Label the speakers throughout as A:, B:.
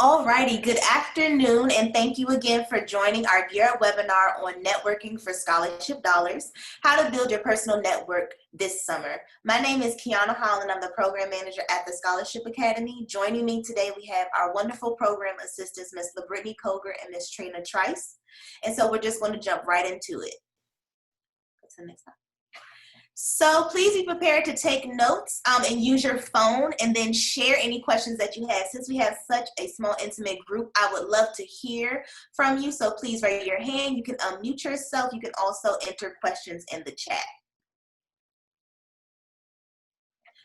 A: Alrighty, good afternoon, and thank you again for joining our Gear Up webinar on networking for scholarship dollars, how to build your personal network this summer. My name is Kiana Holland. I'm the program manager at the Scholarship Academy. Joining me today, we have our wonderful program assistants, Ms. LaBrittany Koger and Ms. Trina Trice. And so we're just going to jump right into it. Go to the next slide. So please be prepared to take notes and use your phone and then share any questions that you have. Since we have such a small, intimate group, I would love to hear from you. So please raise your hand. You can unmute yourself. You can also enter questions in the chat.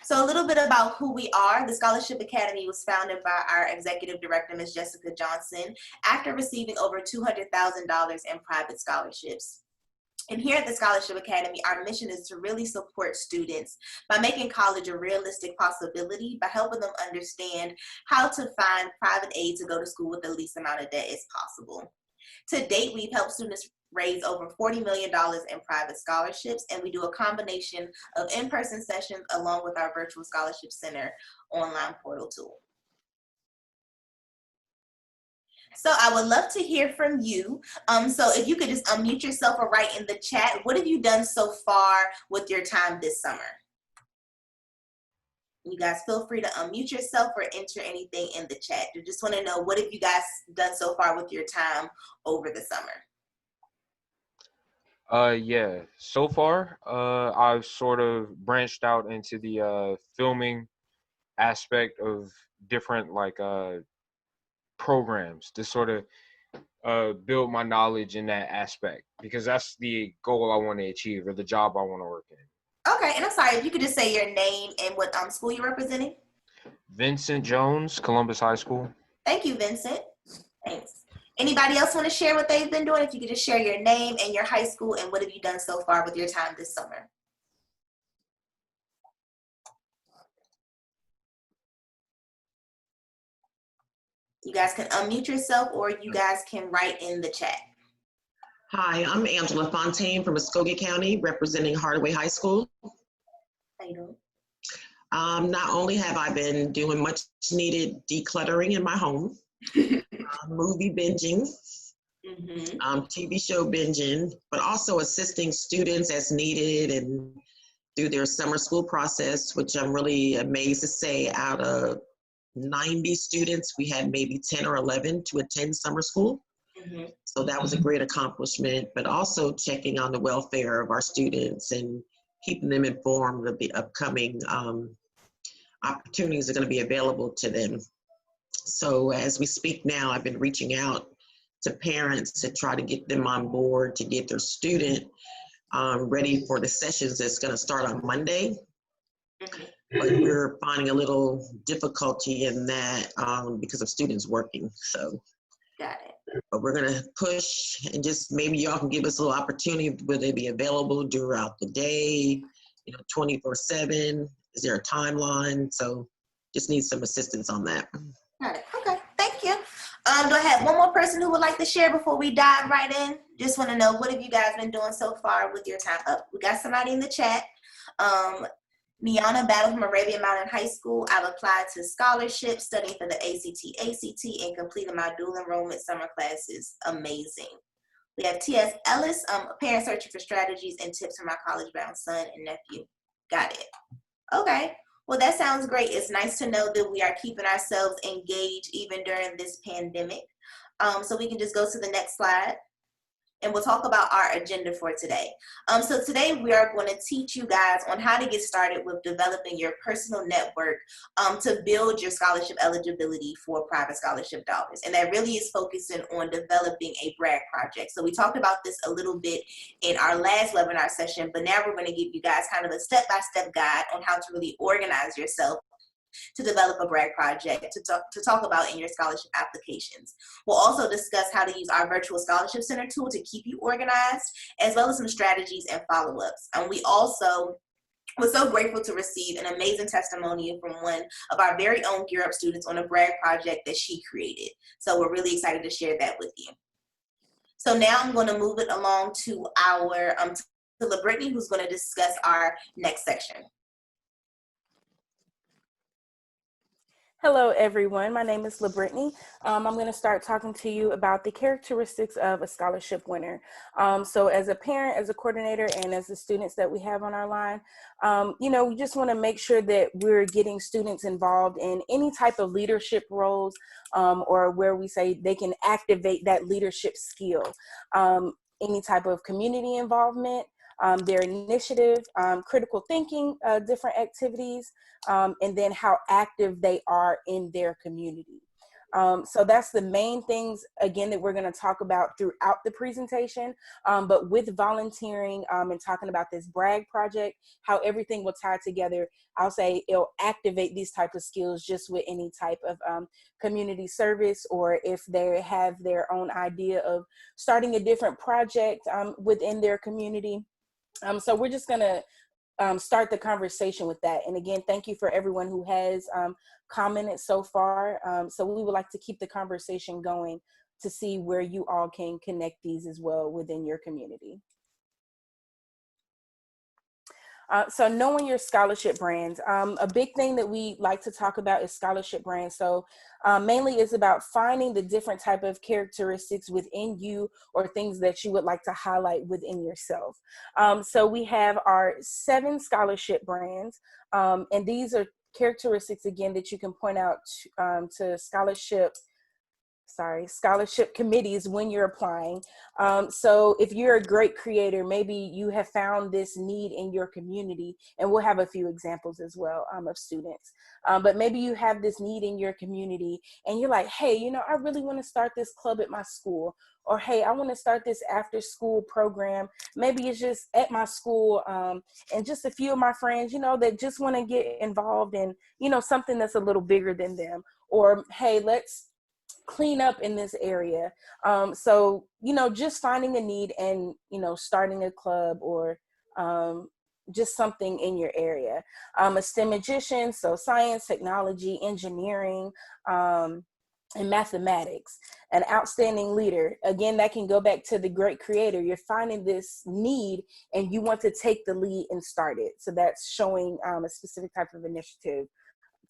A: So a little bit about who we are. The Scholarship Academy was founded by our executive director, Ms. Jessica Johnson, after receiving over $200,000 in private scholarships. And here at the Scholarship Academy, our mission is to really support students by making college a realistic possibility, by helping them understand how to find private aid to go to school with the least amount of debt as possible. To date, we've helped students raise over $40 million in private scholarships, and we do a combination of in-person sessions along with our virtual scholarship center online portal tool. So I would love to hear from you. So if you could just unmute yourself or write in the chat, what have you done so far with your time this summer? You guys feel free to unmute yourself or enter anything in the chat. I just want to know, what have you guys done so far with your time over the summer?
B: Yeah, so far, I've sort of branched out into the filming aspect of different programs to sort of build my knowledge in that aspect, because that's the goal I want to achieve, or the job I want to work in.
A: Okay, and I'm sorry, if you could just say your name and what school you're representing.
B: Vincent Jones, Columbus High School.
A: Thank you, Vincent. Thanks. Anybody else want to share what they've been doing? If you could just share your name and your high school and what have you done so far with your time this summer? You guys can unmute yourself or you guys can write in the chat.
C: Hi, I'm Angela Fontaine from Muskogee County, representing Hardaway High School.
A: How you doing?
C: Not only have I been doing much needed decluttering in my home, movie binging, TV show binging, but also assisting students as needed and through their summer school process, which I'm really amazed to say out of 90 students, we had maybe 10 or 11 to attend summer school. So that was a great accomplishment, but also checking on the welfare of our students and keeping them informed of the upcoming opportunities that are going to be available to them. So as we speak now, I've been reaching out to parents to try to get them on board to get their student ready for the sessions that's going to start on Monday. But we're finding a little difficulty in that because of students working. So,
A: got it.
C: But we're gonna push, and just maybe y'all can give us a little opportunity. Will they be available throughout the day? 24/7. Is there a timeline? So, just need some assistance on that.
A: Got it. Okay. Thank you. Do I have one more person who would like to share before we dive right in? Just want to know, what have you guys been doing so far with your time? Oh, we got somebody in the chat. Niana Battle from Arabian Mountain High School. I've applied to scholarships, studying for the ACT, and completed my dual enrollment summer classes. Amazing. We have T.S. Ellis, a parent searching for strategies and tips for my college-bound son and nephew. Got it. Okay. Well, that sounds great. It's nice to know that we are keeping ourselves engaged even during this pandemic. So we can just go to the next slide. And we'll talk about our agenda for today. So today we are going to teach you guys on how to get started with developing your personal network to build your scholarship eligibility for private scholarship dollars. And that really is focusing on developing a brag project. So we talked about this a little bit in our last webinar session, but now we're going to give you guys kind of a step-by-step guide on how to really organize yourself to develop a brag project to talk about in your scholarship applications. We'll also discuss how to use our virtual scholarship center tool to keep you organized, as well as some strategies and follow-ups. And we also were so grateful to receive an amazing testimonial from one of our very own Gear Up students on a brag project that she created. So we're really excited to share that with you. So now I'm going to move it along to our to LaBrittany, who's going to discuss our next section.
D: Hello, everyone. My name is LaBrittany. I'm going to start talking to you about the characteristics of a scholarship winner. So as a parent, as a coordinator, and as the students that we have on our line, we just want to make sure that we're getting students involved in any type of leadership roles, or where we say they can activate that leadership skill. Any type of community involvement, their initiative, critical thinking, different activities, and then how active they are in their community. So that's the main things, again, that we're going to talk about throughout the presentation. But with volunteering and talking about this brag project, how everything will tie together, I'll say it'll activate these type of skills just with any type of community service, or if they have their own idea of starting a different project within their community. So we're just going to start the conversation with that. And again, thank you for everyone who has commented so far. So we would like to keep the conversation going to see where you all can connect these as well within your community. So knowing your scholarship brands, a big thing that we like to talk about is scholarship brands. So mainly it's about finding the different type of characteristics within you or things that you would like to highlight within yourself. So we have our 7 scholarship brands, and these are characteristics, again, that you can point out to scholarship committees when you're applying. So if you're a great creator, maybe you have found this need in your community, and we'll have a few examples as well of students. But maybe you have this need in your community and you're like, hey, I really want to start this club at my school, or hey, I want to start this after school program. Maybe it's just at my school, and just a few of my friends, that just want to get involved in, something that's a little bigger than them. Or hey, let's clean up in this area. So, just finding a need and, starting a club, or just something in your area. A STEM magician, so science, technology, engineering, and mathematics. An outstanding leader, again, that can go back to the great creator. You're finding this need and you want to take the lead and start it. So that's showing a specific type of initiative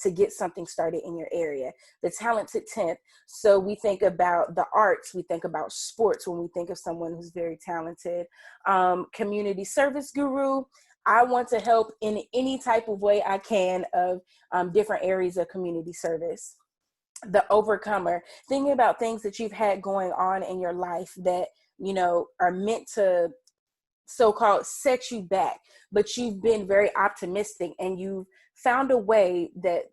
D: to get something started in your area. The talented 10th. So we think about the arts, we think about sports when we think of someone who's very talented. Community service guru. I want to help in any type of way I can of different areas of community service. The overcomer, thinking about things that you've had going on in your life that, are meant to so-called set you back, but you've been very optimistic and you've found a way that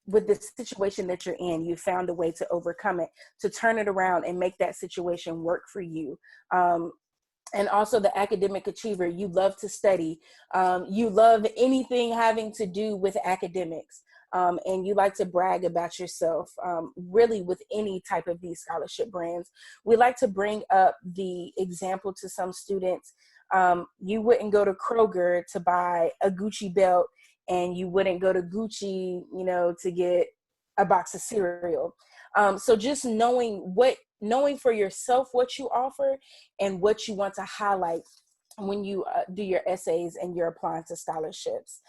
D: with the situation that you're in, you found a way to overcome it, to turn it around and make that situation work for you. And also the academic achiever, you love to study. You love anything having to do with academics. And you like to brag about yourself, really with any type of these scholarship brands. We like to bring up the example to some students. You wouldn't go to Kroger to buy a Gucci belt, and you wouldn't go to Gucci, to get a box of cereal. So just knowing for yourself what you offer and what you want to highlight when you do your essays and you're applying to scholarships.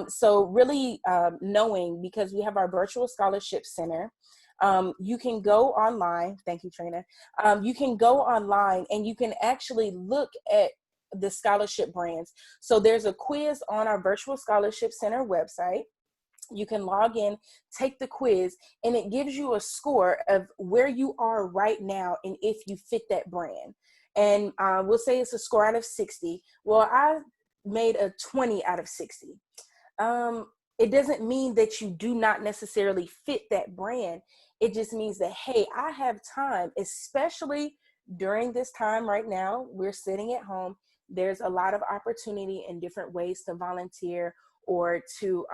D: So really knowing, because we have our virtual scholarship center, you can go online. Thank you, Trina. You can go online and you can actually look at the scholarship brands. So there's a quiz on our virtual scholarship center website. You can log in, take the quiz, and it gives you a score of where you are right now and if you fit that brand. And we'll say it's a score out of 60. Well, I made a 20 out of 60. It doesn't mean that you do not necessarily fit that brand. It just means that, hey, I have time, especially during this time right now. We're sitting at home. There's a lot of opportunity in different ways to volunteer or to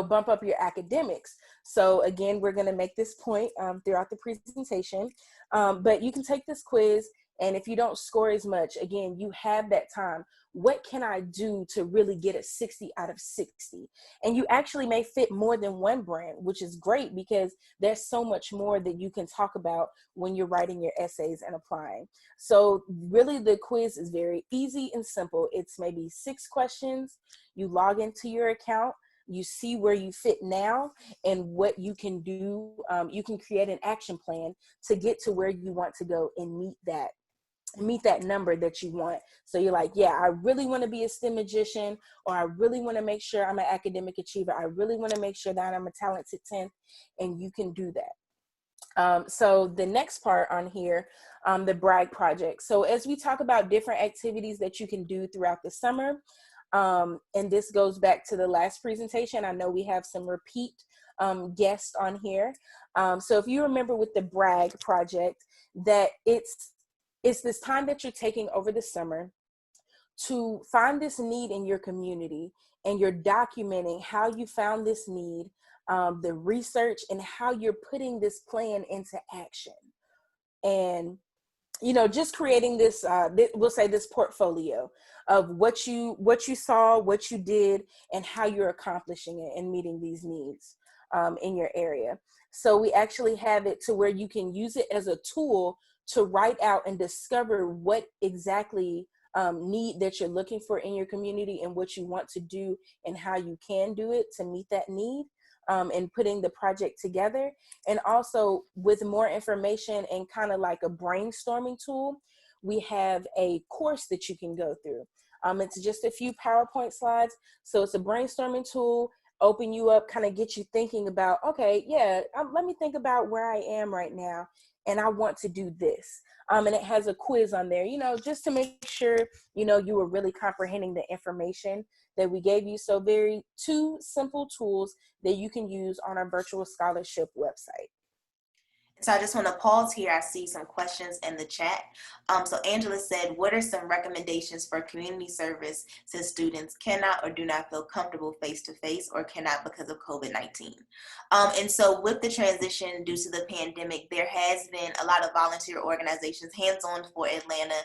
D: bump up your academics. So again, we're going to make this point throughout the presentation, but you can take this quiz, and if you don't score as much, again, you have that time. What can I do to really get a 60 out of 60? And you actually may fit more than one brand, which is great because there's so much more that you can talk about when you're writing your essays and applying. So really the quiz is very easy and simple. It's maybe 6 questions. You log into your account. you see where you fit now and what you can do. You can create an action plan to get to where you want to go and meet that number that you want. So you're like, yeah, I really want to be a STEM magician, or I really want to make sure I'm an academic achiever. I really want to make sure that I'm a talented 10th, and you can do that. So the next part on here, the brag project. So as we talk about different activities that you can do throughout the summer, and this goes back to the last presentation, I know we have some repeat guests on here. So if you remember with the brag project, that it's this time that you're taking over the summer to find this need in your community, and you're documenting how you found this need, the research, and how you're putting this plan into action. And just creating this, we'll say this portfolio of what you saw, what you did, and how you're accomplishing it and meeting these needs in your area. So we actually have it to where you can use it as a tool to write out and discover what exactly need that you're looking for in your community, and what you want to do and how you can do it to meet that need, and putting the project together. And also with more information and kind of like a brainstorming tool, we have a course that you can go through. It's just a few PowerPoint slides. So it's a brainstorming tool, open you up, kind of get you thinking about, okay, yeah, let me think about where I am right now, and I want to do this. And it has a quiz on there, just to make sure, you were really comprehending the information that we gave you. So two simple tools that you can use on our virtual scholarship website.
A: So I just want to pause here. I see some questions in the chat. So Angela said, what are some recommendations for community service since students cannot or do not feel comfortable face-to-face, or cannot because of COVID-19? And so with the transition due to the pandemic, there has been a lot of volunteer organizations. Hands On for Atlanta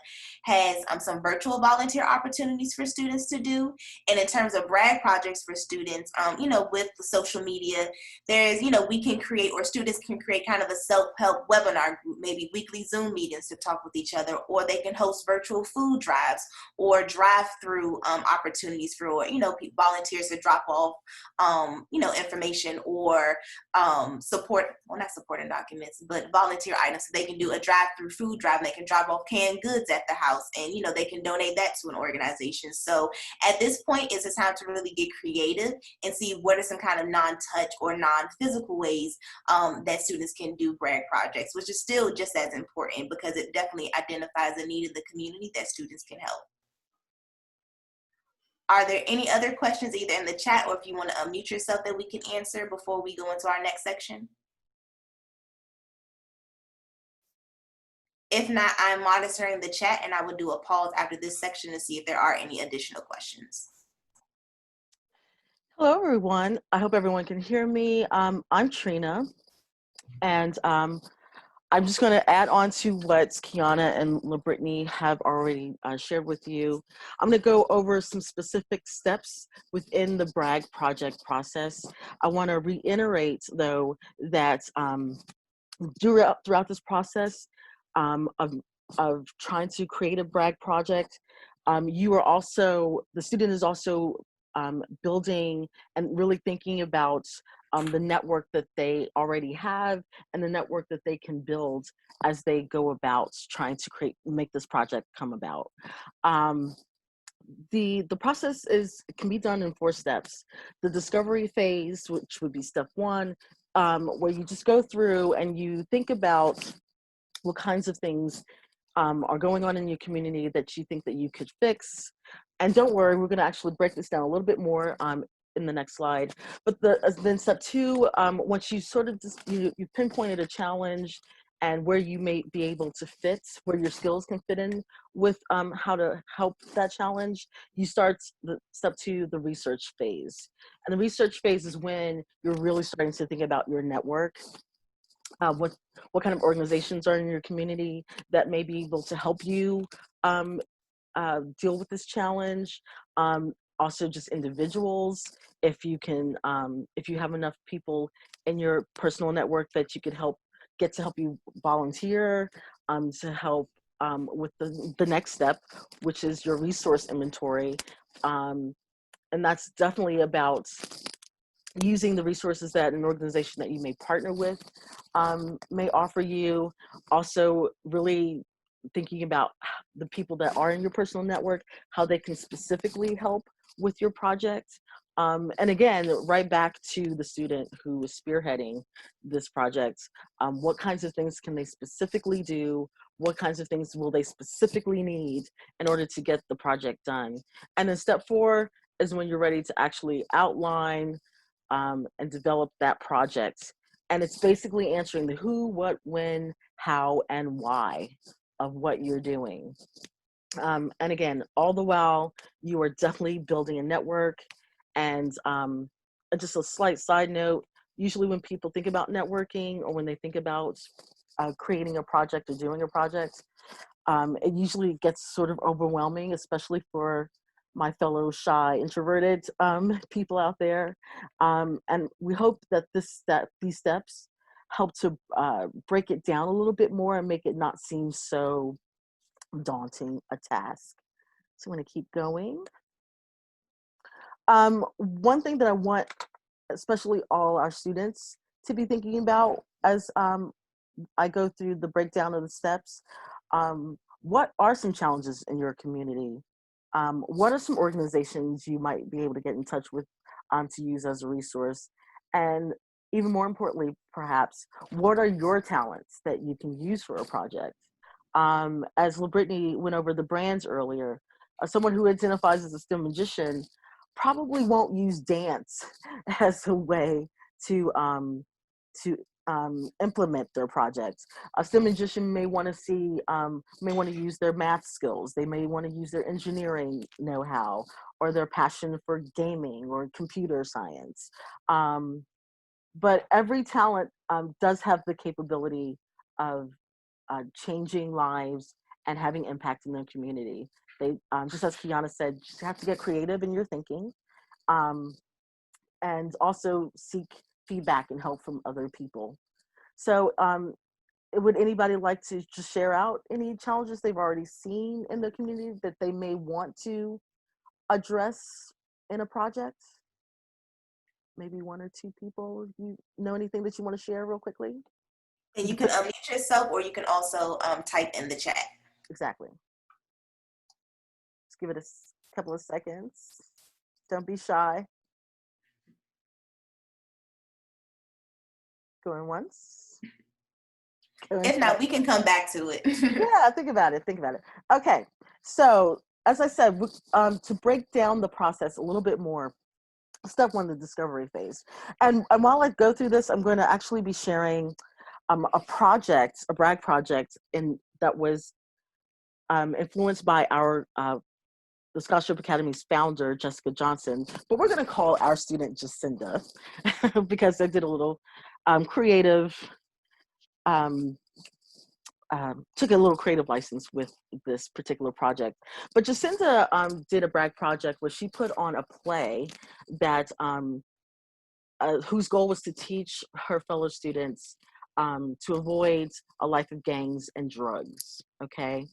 A: has some virtual volunteer opportunities for students to do. And in terms of brag projects for students, with the social media, there's, we can create, or students can create kind of a self-help webinar group, maybe weekly Zoom meetings to talk with each other, or they can host virtual food drives or drive-through opportunities for, volunteers to drop off, information, or not supporting documents, but volunteer items. So they can do a drive-through food drive, and they can drop off canned goods at the house, and, they can donate that to an organization. So at this point, it's a time to really get creative and see what are some kind of non-touch or non-physical ways that students can do brag projects, which is still just as important because it definitely identifies a need in the community that students can help. Are there any other questions either in the chat, or if you want to unmute yourself, that we can answer before we go into our next section? If not, I'm monitoring the chat, and I will do a pause after this section to see if there are any additional questions.
E: Hello, everyone. I hope everyone can hear me. I'm Trina, and I'm just going to add on to what Kiana and LaBrittany have already shared with you. I'm going to go over some specific steps within the brag project process. I want to reiterate, though, that throughout this process of trying to create a brag project, the student is also building and really thinking about the network that they already have and the network that they can build as they go about trying to make this project come about. The process can be done in 4 steps. The discovery phase, which would be step 1, where you just go through and you think about what kinds of things are going on in your community that you think that you could fix. And don't worry, we're going to actually break this down a little bit more in the next slide. But then step 2, once you sort of you pinpointed a challenge and where you may be able to fit, where your skills can fit in with how to help that challenge, you start step 2, the research phase. And the research phase is when you're really starting to think about your network. What kind of organizations are in your community that may be able to help you deal with this challenge. Also just individuals, if you have enough people in your personal network that you could help you volunteer to help with the next step, which is your resource inventory. And that's definitely about using the resources that an organization that you may partner with may offer you. Also, really thinking about the people that are in your personal network, how they can specifically help with your project. And again, right back to the student who is spearheading this project. What kinds of things can they specifically do? What kinds of things will they specifically need in order to get the project done? And then step 4 is when you're ready to actually outline and develop that project. And it's basically answering the who, what, when, how, and why of what you're doing. And again, all the while, you are definitely building a network. And just a slight side note, usually when people think about networking or when they think about creating a project or doing a project, it usually gets sort of overwhelming, especially for my fellow shy, introverted people out there. And we hope that these steps help to break it down a little bit more and make it not seem so daunting a task. So I'm going to keep going. One thing that I want, especially all our students, to be thinking about as I go through the breakdown of the steps, what are some challenges in your community? What are some organizations you might be able to get in touch with to use as a resource? And even more importantly, perhaps, what are your talents that you can use for a project? As LaBrittany went over the brands earlier, someone who identifies as a STEM magician probably won't use dance as a way to implement their projects. A STEM magician may want to use their math skills. They may want to use their engineering know-how or their passion for gaming or computer science. But every talent does have the capability of changing lives and having impact in their community. They, just as Kiana said, just have to get creative in your thinking, and also seek feedback and help from other people. So would anybody like to just share out any challenges they've already seen in the community that they may want to address in a project? Maybe 1 or 2 people. You know anything that you want to share real quickly?
A: And you can unmute yourself, or you can also type in the chat.
E: Exactly. Just give it a couple of seconds. Don't be shy. Going once. Going
A: If not, we can come back to it.
E: Yeah, think about it. Okay, so as I said, to break down the process a little bit more, step 1, the discovery phase. And while I go through this, I'm going to actually be sharing a project, a brag project that was influenced by the Scholarship Academy's founder, Jessica Johnson, but we're going to call our student Jacinda because they did a little creative, took a little creative license with this particular project. But Jacinda did a brag project where she put on a play that whose goal was to teach her fellow students to avoid a life of gangs and drugs, okay?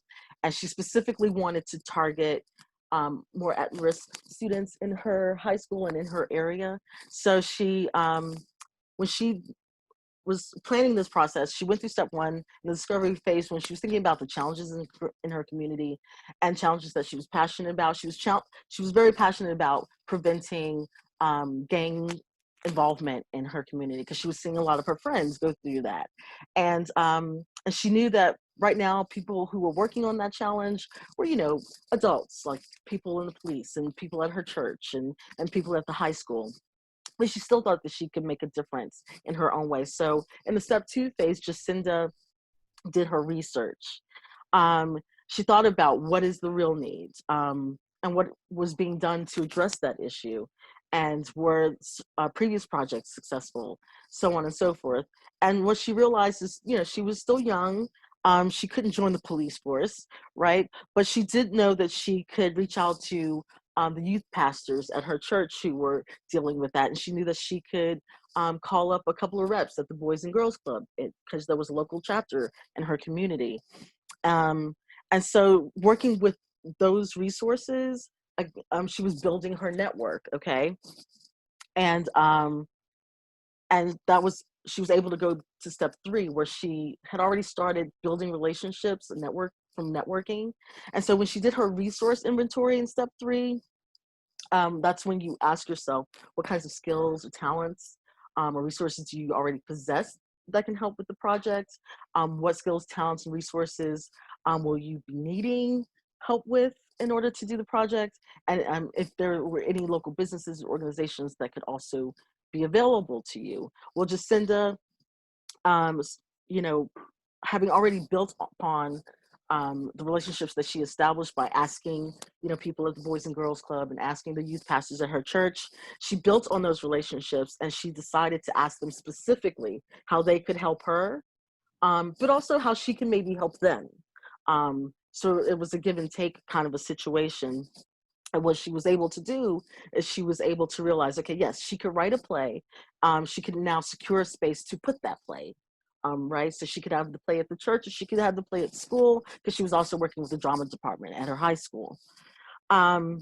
E: And she specifically wanted to target more at-risk students in her high school and in her area. So she, when she was planning this process, she went through step 1, the discovery phase, when she was thinking about the challenges in her community and challenges that she was passionate about. She was very passionate about preventing gang involvement in her community because she was seeing a lot of her friends go through that. And she knew that right now people who were working on that challenge were, adults, like people in the police and people at her church and people at the high school. But she still thought that she could make a difference in her own way. So in the step 2 phase, Jacinda did her research. She thought about what is the real need and what was being done to address that issue, and were previous projects successful, so on and so forth. And what she realized is, she was still young. She couldn't join the police force, right? But she did know that she could reach out to the youth pastors at her church who were dealing with that. And she knew that she could call up a couple of reps at the Boys and Girls Club because there was a local chapter in her community. And so working with those resources, she was building her network, okay? And and she was able to go to step 3, where she had already started building relationships and from networking. And so when she did her resource inventory in step 3, that's when you ask yourself what kinds of skills or talents or resources do you already possess that can help with the project. What skills, talents, and resources will you be needing help with in order to do the project? And if there were any local businesses or organizations that could also be available to you. Well, Jacinda, you know, having already built upon the relationships that she established by asking, people at the Boys and Girls Club and asking the youth pastors at her church, she built on those relationships, and she decided to ask them specifically how they could help her, but also how she can maybe help them. So it was a give and take kind of a situation. And what she was able to do is she was able to realize, okay, yes, she could write a play. She could now secure a space to put that play. Right, so she could have the play at the church, or she could have the play at school, because she was also working with the drama department at her high school. And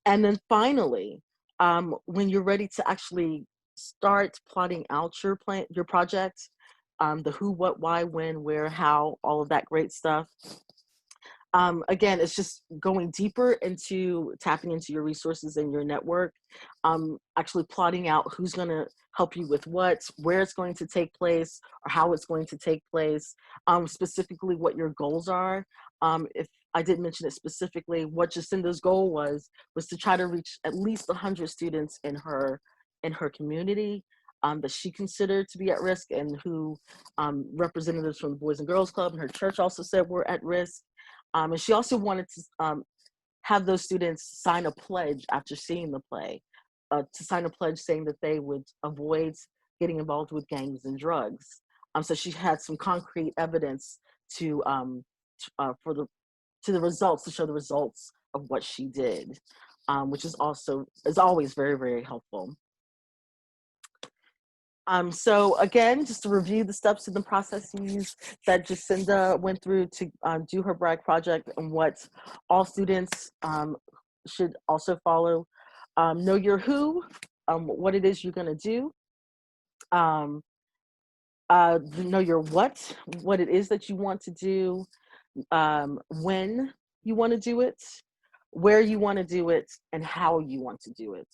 E: then finally, when you're ready to actually start plotting out your project, the who, what, why, when, where, how, all of that great stuff. Again, it's just going deeper into tapping into your resources and your network, actually plotting out who's going to help you with what, where it's going to take place, or how it's going to take place, specifically what your goals are. If I didn't mention it specifically, what Jacinda's goal was to try to reach at least 100 students in her community that she considered to be at risk, and who representatives from the Boys and Girls Club and her church also said were at risk. And she also wanted to have those students sign a pledge after seeing the play, to sign a pledge saying that they would avoid getting involved with gangs and drugs. So she had some concrete evidence to show the results of what she did, which is always very, very helpful. So again, just to review the steps and the processes that Jacinda went through to do her brag project, and what all students should also follow. Know your who, what it is you're going to do. Know your what it is that you want to do, when you want to do it, where you want to do it, and how you want to do it.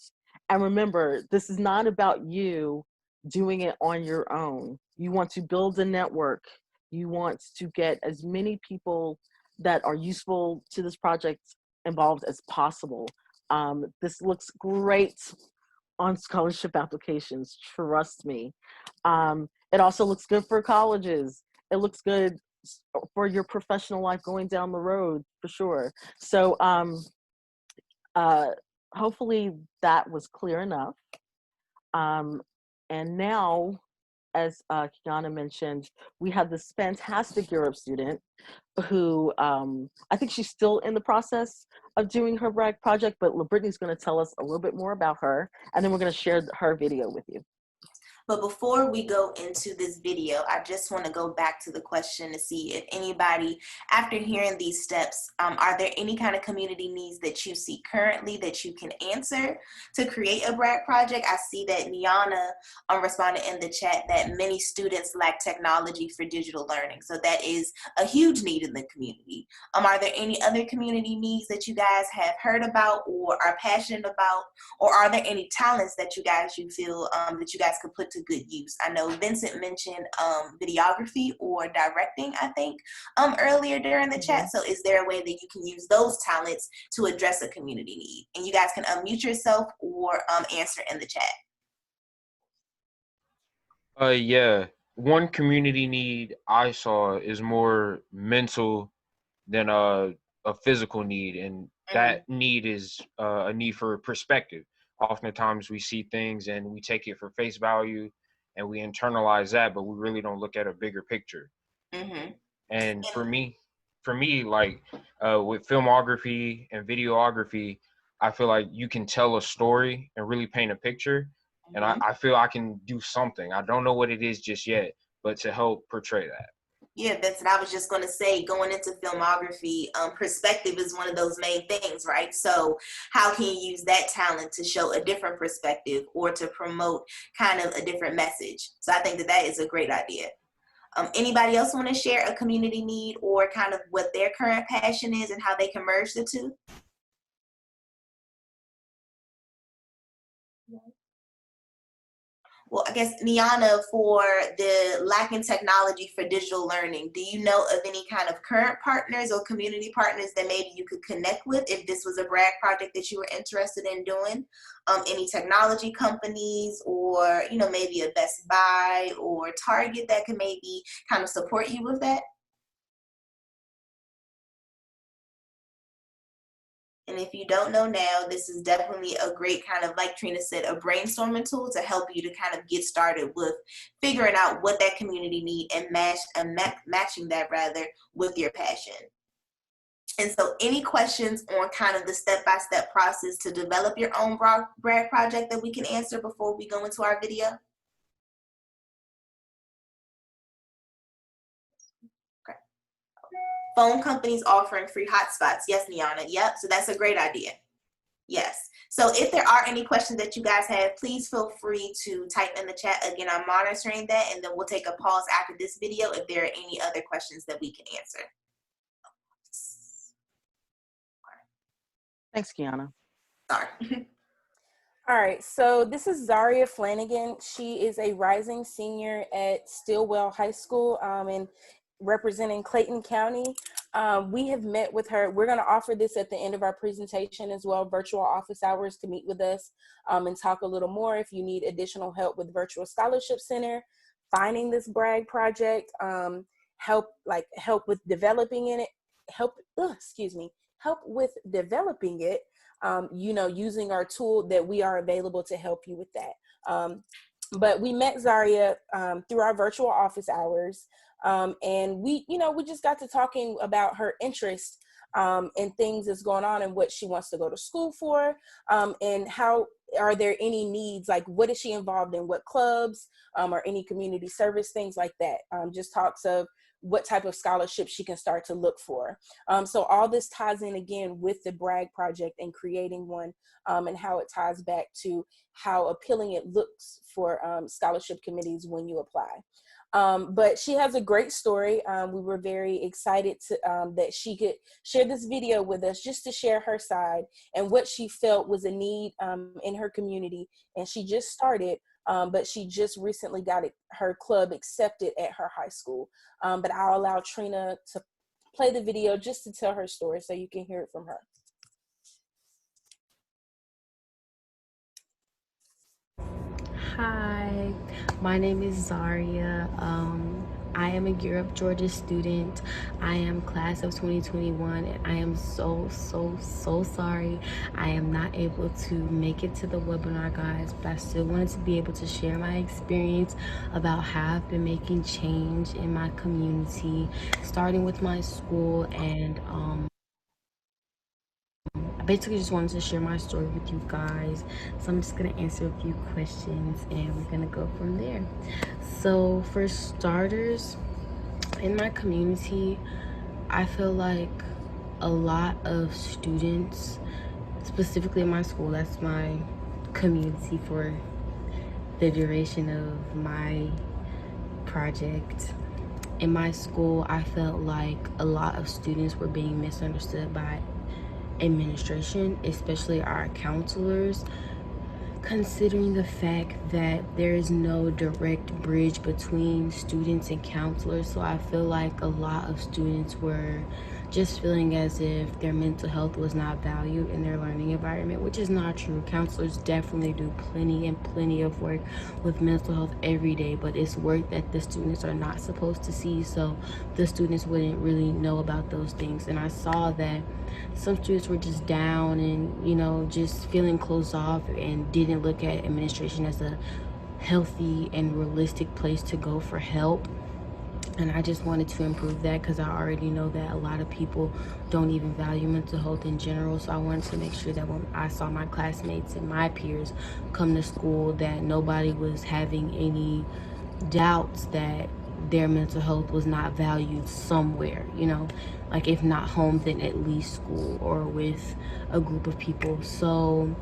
E: And remember, this is not about you doing it on your own. You want to build a network. You want to get as many people that are useful to this project involved as possible. This looks great on scholarship applications, trust me. It also looks good for colleges. It looks good for your professional life going down the road, for sure. So hopefully that was clear enough. And now, as Kiana mentioned, we have this fantastic Europe student who I think she's still in the process of doing her brag project, but Brittany's going to tell us a little bit more about her, and then we're going to share her video with you.
A: But before we go into this video, I just want to go back to the question to see if anybody, after hearing these steps, are there any kind of community needs that you see currently that you can answer to create a brag project? I see that Niana responded in the chat that many students lack technology for digital learning. So that is a huge need in the community. Are there any other community needs that you guys have heard about or are passionate about? Or are there any talents that you feel that you guys could put to good use? I know Vincent mentioned videography or directing, I think, earlier during the chat. So is there a way that you can use those talents to address a community need? And you guys can unmute yourself or answer in the chat.
B: Yeah. One community need I saw is more mental than a physical need, and that need is a need for perspective. Oftentimes we see things and we take it for face value and we internalize that, but we really don't look at a bigger picture. And for me, like with filmography and videography, I feel like you can tell a story and really paint a picture. And I feel I can do something. I don't know what it is just yet, but to help portray that.
A: Yeah, Vincent, I was just going to say, going into filmography, perspective is one of those main things, right? So how can you use that talent to show a different perspective or to promote kind of a different message? So I think that that is a great idea. Anybody else want to share a community need or kind of what their current passion is and how they can merge the two? Well, I guess, Niana, for the lacking technology for digital learning, do you know of any kind of current partners or community partners that maybe you could connect with if this was a brag project that you were interested in doing? Any technology companies or, you know, maybe a Best Buy or Target that could maybe kind of support you with that? And if you don't know now, this is definitely a great kind of, like Trina said, a brainstorming tool to help you to kind of get started with figuring out what that community need and matching that rather with your passion. And so any questions on kind of the step-by-step process to develop your own brag project that we can answer before we go into our video? Okay. Phone companies offering free hotspots. Yes, Niana. Yep. So that's a great idea. Yes. So if there are any questions that you guys have, please feel free to type in the chat. Again, I'm monitoring that, and then we'll take a pause after this video if there are any other questions that we can answer.
E: Thanks, Kiana.
A: Sorry.
D: All right, so this is Zaria Flanagan. She is a rising senior at Stillwell High School and representing Clayton County. We have met with her. We're going to offer this at the end of our presentation as well, virtual office hours to meet with us and talk a little more if you need additional help with Virtual Scholarship Center, finding this brag project, help with developing in it, help with developing it. You know, using our tool that we are available to help you with that. But we met Zaria through our virtual office hours. And we just got to talking about her interest in things that's going on and what she wants to go to school for, and how are there any needs, like what is she involved in, what clubs, or any community service, things like that. Just talks of what type of scholarship she can start to look for. So all this ties in again with the brag project and creating one, and how it ties back to how appealing it looks for scholarship committees when you apply. But she has a great story. We were very excited to, that she could share this video with us just to share her side and what she felt was a need in her community. And she just started, but she just recently got her club accepted at her high school. But I'll allow Trina to play the video just to tell her story so you can hear it from her.
F: Hi, my name is Zaria. I am a Gear Up Georgia student. I am class of 2021, and I am so sorry I am not able to make it to the webinar, guys, but I still wanted to be able to share my experience about how I've been making change in my community, starting with my school, and I basically just wanted to share my story with you guys. So I'm just gonna answer a few questions and we're gonna go from there. So for starters, in my community, I feel like a lot of students, specifically in my school, that's my community for the duration of my project. In my school, I felt like a lot of students were being misunderstood by administration, especially our counselors, considering the fact that there is no direct bridge between students and counselors. So I feel like a lot of students were just feeling as if their mental health was not valued in their learning environment, which is not true. Counselors definitely do plenty of work with mental health every day, but it's work that the students are not supposed to see, so the students wouldn't really know about those things. And I saw that some students were just down and, you know, just feeling closed off and didn't look at administration as a healthy and realistic place to go for help. And I just wanted to improve that because I already know that a lot of people don't even value mental health in general. So I wanted to make sure that when I saw my classmates and my peers come to school, that nobody was having any doubts that their mental health was not valued somewhere, you know, like if not home, then at least school or with a group of people. So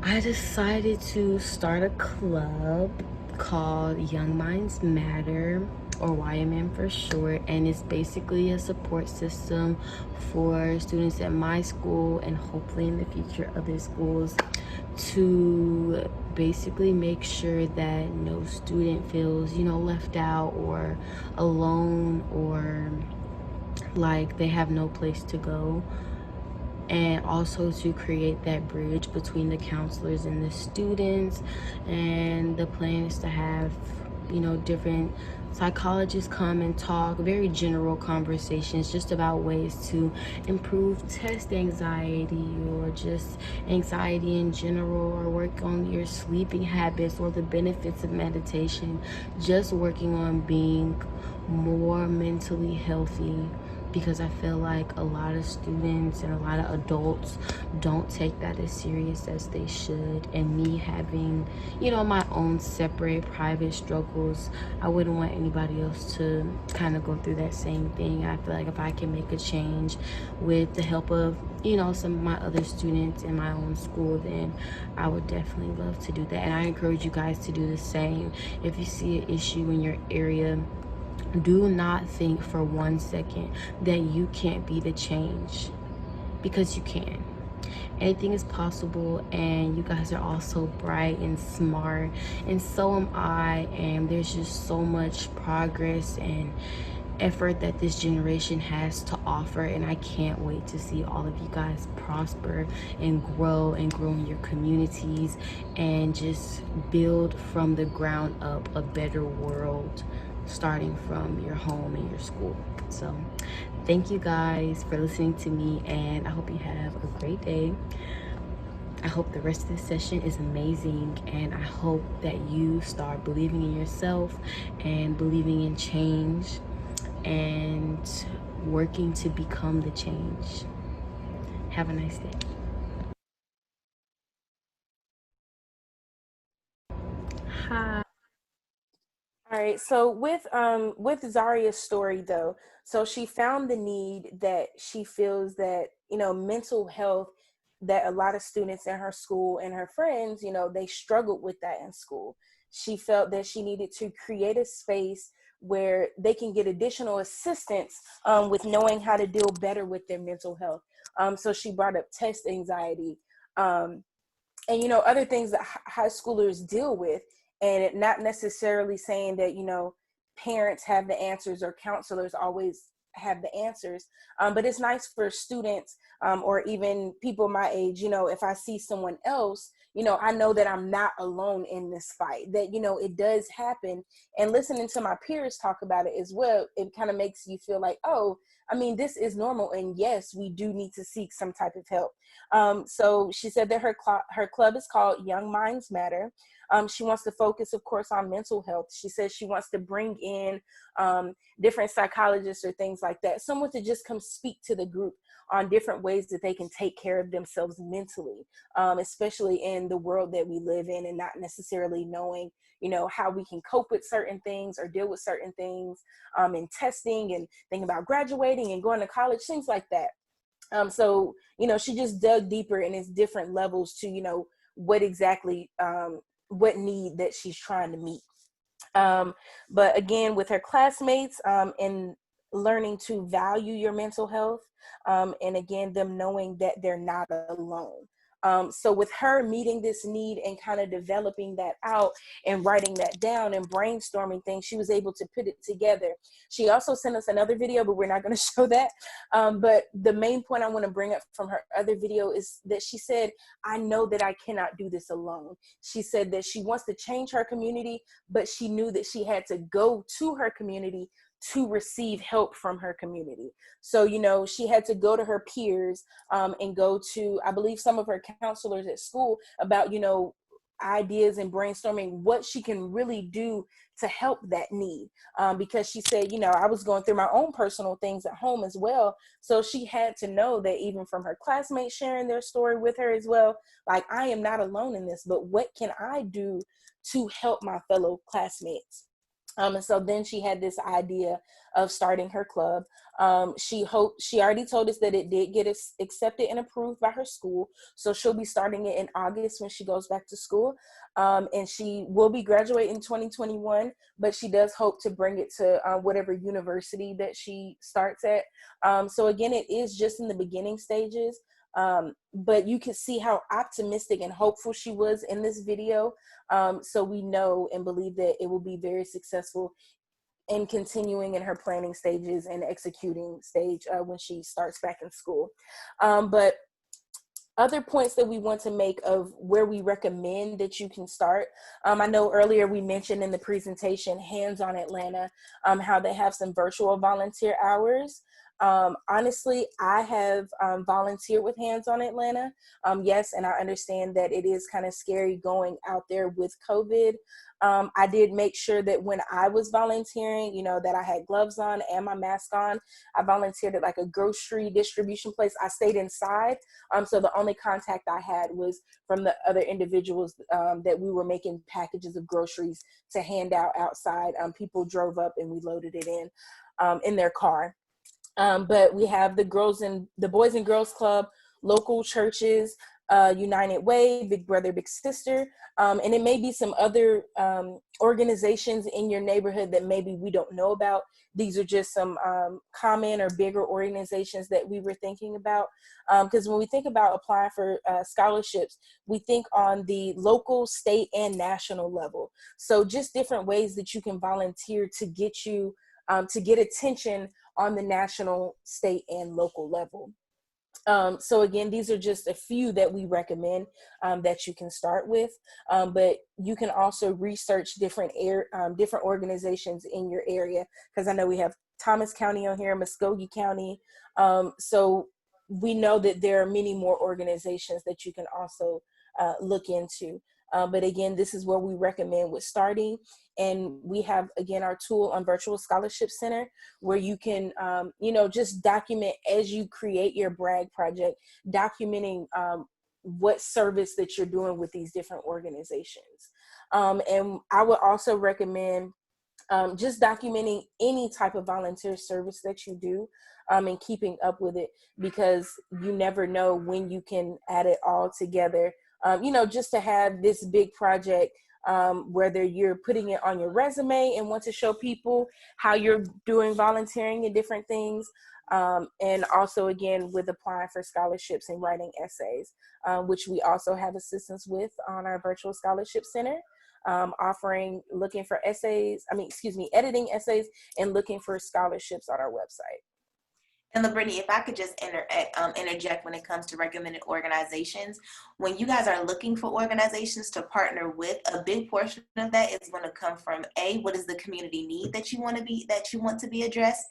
F: I decided to start a club called Young Minds Matter, or YMM for short, and it's basically a support system for students at my school and hopefully in the future other schools, to basically make sure that no student feels, you know, left out or alone, or like they have no place to go, and also to create that bridge between the counselors and the students. And the plan is to have, you know, different psychologists come and talk, very general conversations just about ways to improve test anxiety or just anxiety in general, or work on your sleeping habits or the benefits of meditation, just working on being more mentally healthy, because I feel like a lot of students and a lot of adults don't take that as serious as they should. And me having, you know, my own separate private struggles, I wouldn't want anybody else to kind of go through that same thing. I feel like if I can make a change with the help of, you know, some of my other students in my own school, then I would definitely love to do that. And I encourage you guys to do the same. If you see an issue in your area, do not think for 1 second that you can't be the change, because you can. Anything is possible, and you guys are all so bright and smart, and so am I. And there's just so much progress and effort that this generation has to offer, and I can't wait to see all of you guys prosper and grow in your communities and just build from the ground up a better world, starting from your home and your school. So thank you guys for listening to me, and I hope you have a great day. I hope the rest of this session is amazing, and I hope that you start believing in yourself and believing in change and working to become the change. Have a nice day. Hi.
D: All right. So with Zaria's story though, so she found the need that she feels that, you know, mental health, that a lot of students in her school and her friends, you know, they struggled with that in school. She felt that she needed to create a space where they can get additional assistance with knowing how to deal better with their mental health. So she brought up test anxiety, um, and you know, other things that high schoolers deal with, and it not necessarily saying that, you know, parents have the answers or counselors always have the answers, but it's nice for students, or even people my age, you know, if I see someone else, you know, I know that I'm not alone in this fight, that, you know, it does happen. And listening to my peers talk about it as well, it kind of makes you feel like, oh, I mean, this is normal, and yes, we do need to seek some type of help. So she said that her club is called Young Minds Matter. She wants to focus, of course, on mental health. She says she wants to bring in different psychologists or things like that, someone to just come speak to the group on different ways that they can take care of themselves mentally, especially in the world that we live in, and not necessarily knowing, you know, how we can cope with certain things or deal with certain things, in testing and thinking about graduating and going to college, things like that. So, you know, she just dug deeper, and it's different levels to, you know, what exactly, what need that she's trying to meet. But again, with her classmates, and learning to value your mental health, and again, them knowing that they're not alone. So with her meeting this need and kind of developing that out and writing that down and brainstorming things, she was able to put it together. She also sent us another video, but we're not going to show that. But the main point I want to bring up from her other video is that she said, I know that I cannot do this alone. She said that she wants to change her community, but she knew that she had to go to her community to receive help from her community. So, you know, she had to go to her peers, and go to, I believe, some of her counselors at school about, you know, ideas and brainstorming what she can really do to help that need. Because she said, you know, I was going through my own personal things at home as well. So she had to know that even from her classmates sharing their story with her as well, like, I am not alone in this, but what can I do to help my fellow classmates? And so then she had this idea of starting her club. She already told us that it did get accepted and approved by her school. So she'll be starting it in August when she goes back to school. And she will be graduating in 2021, but she does hope to bring it to whatever university that she starts at. So again, it is just in the beginning stages. But you can see how optimistic and hopeful she was in this video. So we know and believe that it will be very successful in continuing in her planning stages and executing stage when she starts back in school. But other points that we want to make of where we recommend that you can start. I know earlier we mentioned in the presentation, Hands on Atlanta, how they have some virtual volunteer hours. Honestly, I have volunteered with Hands on Atlanta. Yes, and I understand that it is kind of scary going out there with COVID. I did make sure that when I was volunteering, you know, that I had gloves on and my mask on. I volunteered at like a grocery distribution place. I stayed inside. So the only contact I had was from the other individuals that we were making packages of groceries to hand out outside. People drove up and we loaded it in their car. But we have the Boys and Girls Club, local churches, United Way, Big Brother, Big Sister, and it may be some other organizations in your neighborhood that maybe we don't know about. These are just some common or bigger organizations that we were thinking about. Because when we think about applying for scholarships, we think on the local, state, and national level. So just different ways that you can volunteer to get you, to get attention on the national, state, and local level. So again, these are just a few that we recommend that you can start with, but you can also research different organizations in your area, because I know we have Thomas County on here, Muskogee County. So we know that there are many more organizations that you can also look into. But again, this is where we recommend with starting. And we have, again, our tool on Virtual Scholarship Center, where you can, just document as you create your brag project, documenting what service that you're doing with these different organizations. And I would also recommend just documenting any type of volunteer service that you do and keeping up with it, because you never know when you can add it all together. Just to have this big project, whether you're putting it on your resume and want to show people how you're doing volunteering and different things. And also, again, with applying for scholarships and writing essays, which we also have assistance with on our Virtual Scholarship Center. Looking for editing essays and looking for scholarships on our website.
A: And Brittany, if I could just interject when it comes to recommended organizations, when you guys are looking for organizations to partner with, a big portion of that is going to come from what is the community need that you want to be addressed,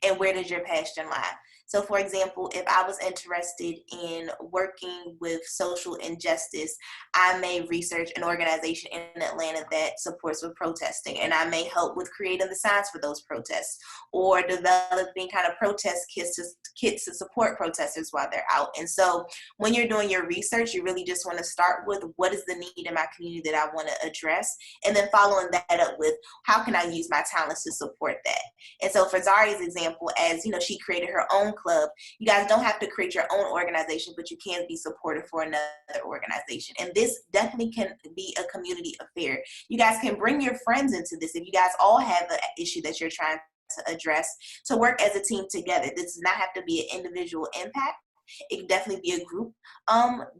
A: and where does your passion lie? So, for example, if I was interested in working with social injustice, I may research an organization in Atlanta that supports with protesting, and I may help with creating the signs for those protests, or developing kind of protest kits to support protesters while they're out. And so when you're doing your research, you really just want to start with what is the need in my community that I want to address, and then following that up with how can I use my talents to support that. And so for Zaria's example, as you know, she created her own club. You guys don't have to create your own organization, but you can be supportive for another organization. And this definitely can be a community affair. You guys can bring your friends into this. If you guys all have an issue that you're trying to address, to work as a team together. This does not have to be an individual impact. It can definitely be a group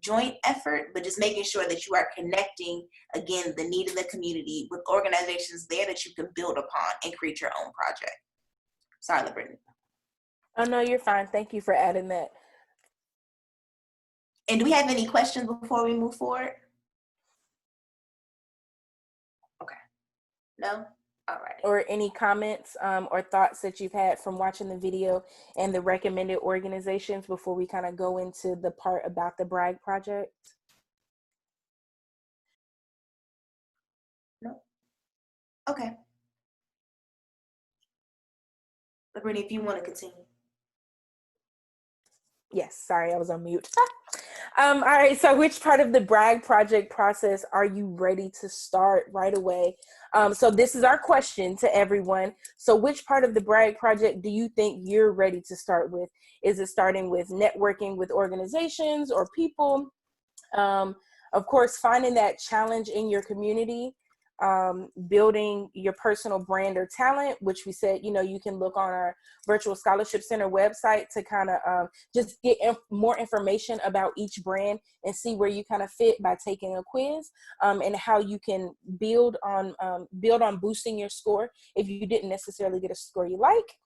A: joint effort, but just making sure that you are connecting, again, the need in the community with organizations there that you can build upon and create your own project. Sorry, Brittany.
D: Oh, no, you're fine. Thank you for adding that.
A: And do we have any questions before we move forward? Okay. No? All right.
D: Or any comments or thoughts that you've had from watching the video and the recommended organizations before we kind of go into the part about the brag project?
A: No? Okay. Brittany, if you want to continue.
D: Yes, sorry, I was on mute. All right, so which part of the brag project process are you ready to start right away? So this is our question to everyone. So which part of the brag project do you think you're ready to start with? Is it starting with networking with organizations or people? Of course, finding that challenge in your community, building your personal brand or talent, which we said, you can look on our Virtual Scholarship Center website to kind of just get more information about each brand and see where you kind of fit by taking a quiz, and how you can build on boosting your score if you didn't necessarily get a score you like.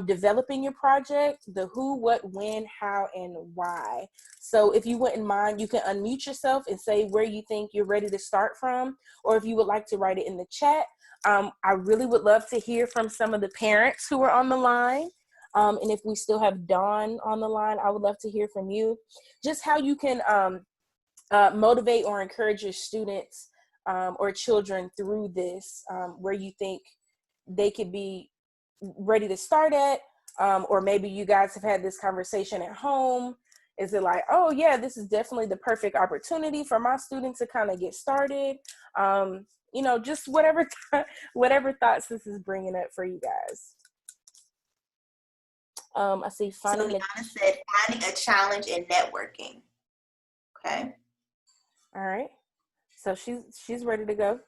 D: Developing your project, the who, what, when, how, and why. So if you wouldn't mind, you can unmute yourself and say where you think you're ready to start from, or if you would like to write it in the chat. I really would love to hear from some of the parents who are on the line. And if we still have Dawn on the line, I would love to hear from you. Just how you can motivate or encourage your students or children through this, where you think they could be ready to start at, or maybe you guys have had this conversation at home. Is it like, oh yeah, this is definitely the perfect opportunity for my students to kind of get started? Just whatever thoughts this is bringing up for you guys. I see
A: So Liana said finding a challenge in networking. Okay.
D: All right. So she's ready to go.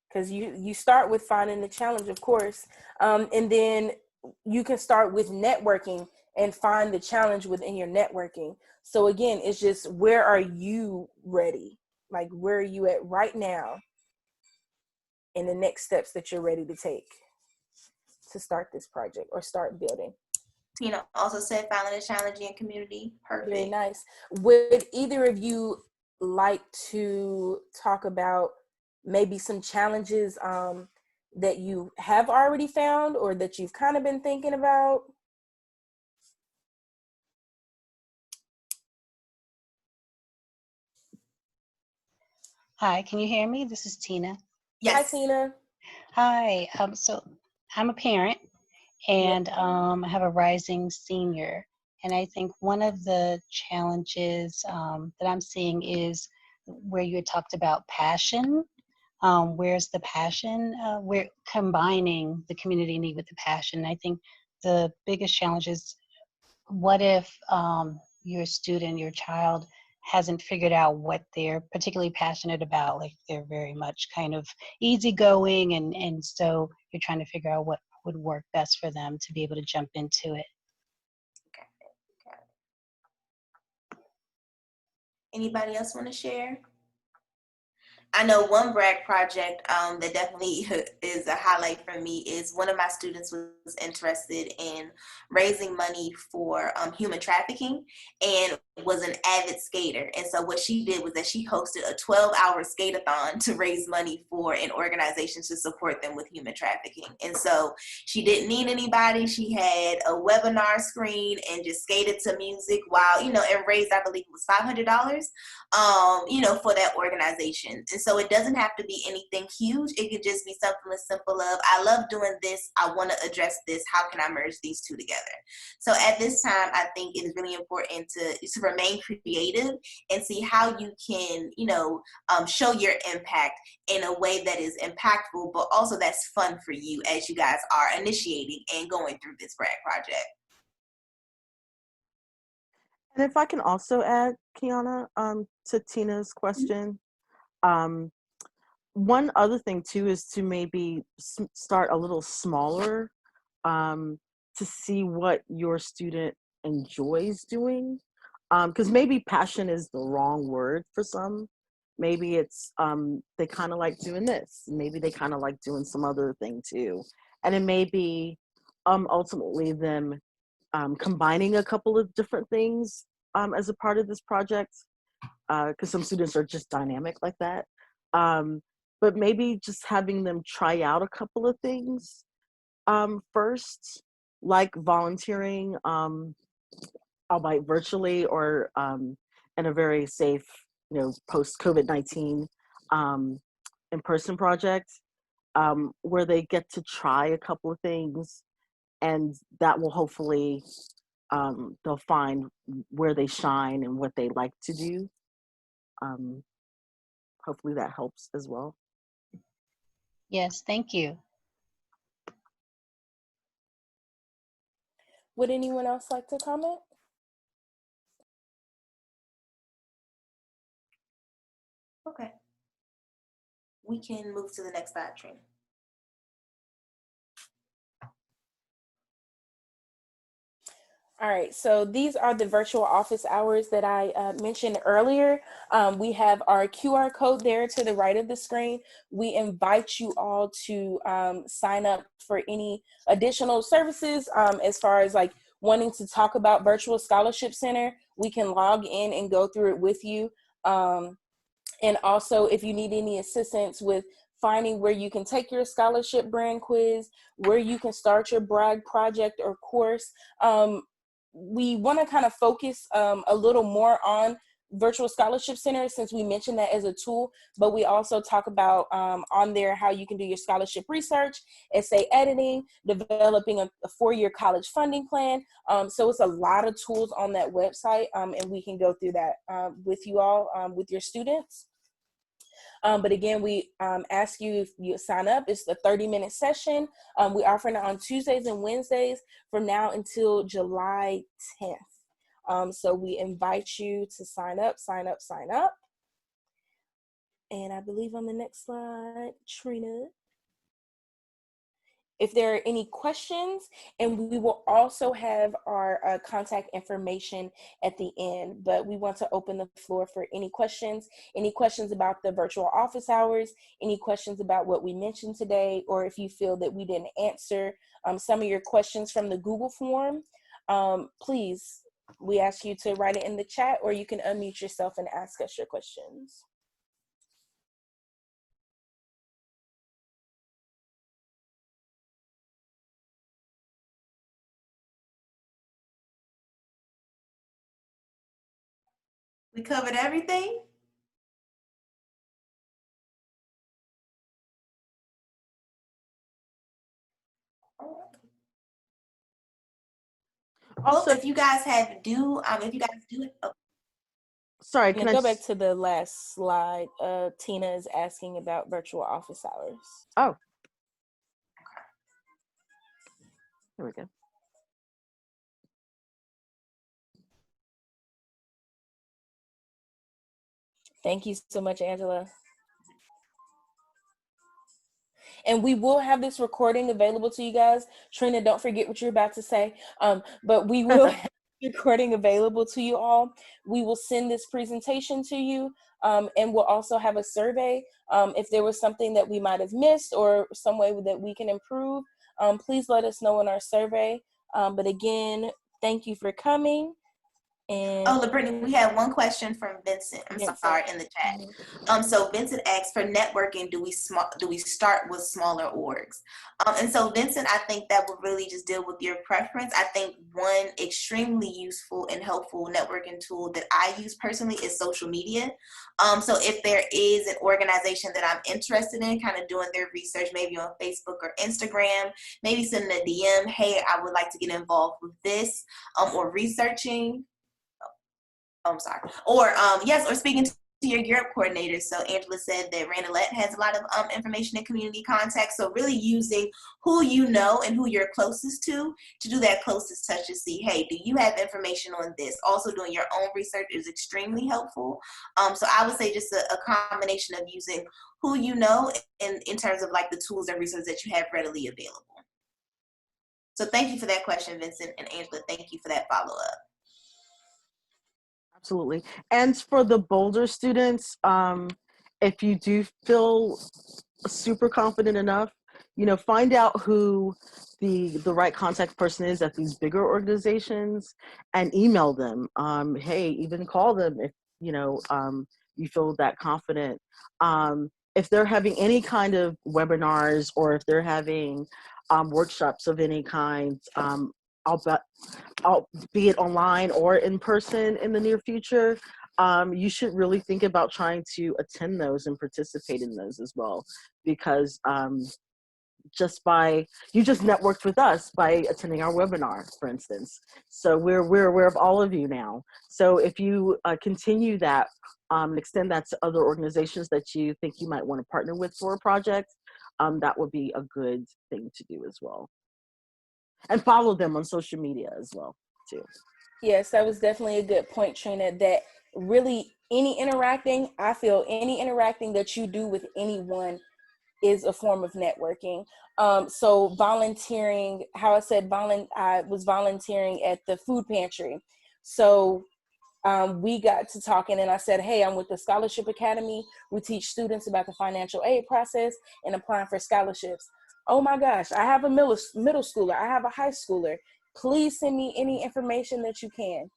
D: Because you start with finding the challenge, of course, and then you can start with networking and find the challenge within your networking. So again, it's just, where are you ready? Like, where are you at right now in the next steps that you're ready to take to start this project or start building?
A: Tina also said finding a challenging community. Perfect.
D: Very nice. Would either of you like to talk about maybe some challenges that you have already found or that you've kind of been thinking about?
G: Hi, can you hear me? This is Tina.
A: Yes.
D: Hi, Tina.
G: Hi. So I'm a parent and I have a rising senior. And I think one of the challenges that I'm seeing is where you had talked about passion. Where's the passion? We're combining the community need with the passion. I think the biggest challenge is, what if your student, your child, hasn't figured out what they're particularly passionate about? Like, they're very much kind of easygoing, and so you're trying to figure out what would work best for them to be able to jump into it.
A: Okay. Anybody else want to share? I know one brag project that definitely is a highlight for me is one of my students was interested in raising money for human trafficking and was an avid skater. And so what she did was that she hosted a 12-hour skate-a-thon to raise money for an organization to support them with human trafficking. And so she didn't need anybody. She had a webinar screen and just skated to music while, and raised, I believe it was $500, for that organization. And so it doesn't have to be anything huge. It could just be something as simple of, I love doing this. I want to address this. How can I merge these two together? So at this time, I think it is really important to remain creative and see how you can, show your impact in a way that is impactful, but also that's fun for you as you guys are initiating and going through this brag project.
E: And if I can also add, Kiana, to Tina's question, one other thing too is to maybe start a little smaller, to see what your student enjoys doing, because maybe passion is the wrong word for some. Maybe it's they kind of like doing this. Maybe they kind of like doing some other thing too, and it may be ultimately them combining a couple of different things as a part of this project, because some students are just dynamic like that. But maybe just having them try out a couple of things first, like volunteering, albeit virtually or in a very safe, post-COVID-19 in-person project, where they get to try a couple of things, and that will hopefully they'll find where they shine and what they like to do. Hopefully that helps as well.
G: Yes, thank you.
D: Would anyone else like to comment?
A: Okay. We can move to the next slide, Trina.
D: All right, so these are the virtual office hours that I mentioned earlier. We have our QR code there to the right of the screen. We invite you all to sign up for any additional services as far as like wanting to talk about Virtual Scholarship Center. We can log in and go through it with you. And also, if you need any assistance with finding where you can take your scholarship brand quiz, where you can start your brag project or course, we want to kind of focus a little more on Virtual Scholarship Center since we mentioned that as a tool, but we also talk about on there how you can do your scholarship research, essay editing, developing a four-year college funding plan. So it's a lot of tools on that website, and we can go through that with you all, with your students. But again, we ask you if you sign up. It's a 30-minute session. We offer it on Tuesdays and Wednesdays from now until July 10th. So we invite you to sign up, sign up, sign up. And I believe on the next slide, Trina, if there are any questions, and we will also have our contact information at the end, but we want to open the floor for any questions about the virtual office hours, any questions about what we mentioned today, or if you feel that we didn't answer some of your questions from the Google form, please, we ask you to write it in the chat, or you can unmute yourself and ask us your questions.
A: We covered everything. Also, if you guys if you guys do it. Oh.
E: Sorry,
D: can I go back to the last slide? Tina is asking about virtual office hours.
E: Oh. There we go.
D: Thank you so much, Angela. And we will have this recording available to you guys. Trina, don't forget what you're about to say. But we will have the recording available to you all. We will send this presentation to you, and we'll also have a survey. If there was something that we might have missed or some way that we can improve, please let us know in our survey. But again, thank you for coming. And
A: Brittany, we have one question from Vincent. I'm sorry, in the chat. So Vincent asked, for networking, do we start with smaller orgs? And so Vincent, I think that would really just deal with your preference. I think one extremely useful and helpful networking tool that I use personally is social media. So if there is an organization that I'm interested in, kind of doing their research, maybe on Facebook or Instagram, maybe sending a DM, hey, I would like to get involved with this, or researching. I'm sorry. Or yes, or speaking to your Europe coordinators. So Angela said that Randolette has a lot of information and community contacts. So really using who you know and who you're closest to do that closest touch to see, hey, do you have information on this? Also doing your own research is extremely helpful. So I would say just a combination of using who you know in terms of like the tools and resources that you have readily available. So thank you for that question, Vincent, and Angela, thank you for that follow-up.
E: Absolutely. And for the bolder students, if you do feel super confident enough, find out who the right contact person is at these bigger organizations and email them. Hey, even call them if you feel that confident. If they're having any kind of webinars or if they're having workshops of any kind, I'll be it online or in person in the near future, you should really think about trying to attend those and participate in those as well, because you just networked with us by attending our webinar, for instance. So we're aware of all of you now. So if you continue that and extend that to other organizations that you think you might want to partner with for a project, that would be a good thing to do as well. And follow them on social media as well, too.
D: Yes, that was definitely a good point, Trina, that really I feel any interacting that you do with anyone is a form of networking. So volunteering, how I said, I was volunteering at the food pantry. So we got to talking and I said, hey, I'm with the Scholarship Academy. We teach students about the financial aid process and applying for scholarships. Oh my gosh, I have a middle schooler. I have a high schooler. Please send me any information that you can.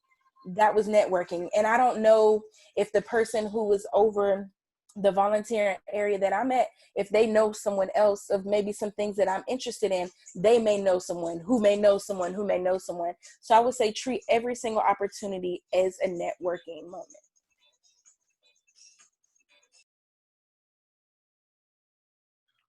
D: That was networking. And I don't know if the person who was over the volunteer area that I'm at, if they know someone else of maybe some things that I'm interested in, they may know someone who may know someone who may know someone. So I would say treat every single opportunity as a networking moment.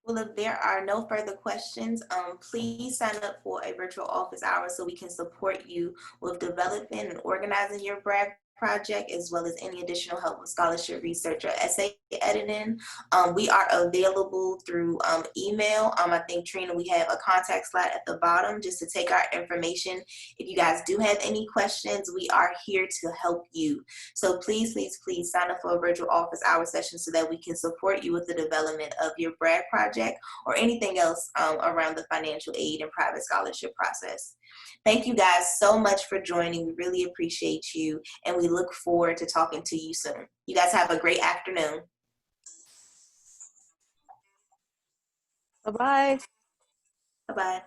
A: Well, if there are no further questions, please sign up for a virtual office hour so we can support you with developing and organizing your brag project, as well as any additional help with scholarship research or essay editing. We are available through email. I think, Trina, we have a contact slide at the bottom just to take our information. If you guys do have any questions, we are here to help you. So please, please, please sign up for a virtual office hour session so that we can support you with the development of your brag project or anything else around the financial aid and private scholarship process. Thank you guys so much for joining. We really appreciate you, and we look forward to talking to you soon. You guys have a great afternoon.
E: Bye-bye.
A: Bye-bye.